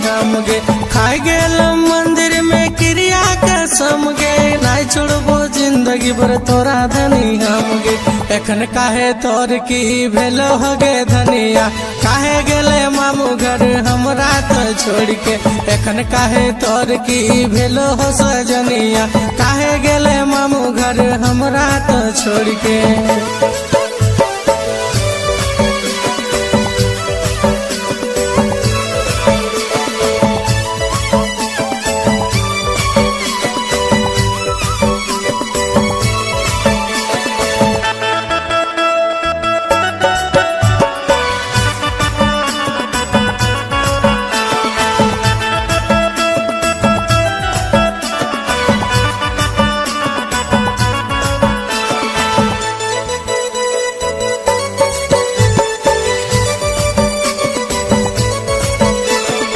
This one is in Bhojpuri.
हम गे। खाए गेल मंदिर में क्रिया कसम गे, नहीं छोड़बो जिंदगी भर तोरा धनी हम गे। एखन काहे तोर की भेलो हो गे धनिया, काहे गेले मामू घर हमरा तो छोड़ के। एखन काहे तोर की भेलो हो सजनिया, काहे गेले मामू घर हमरा तो छोड़ के।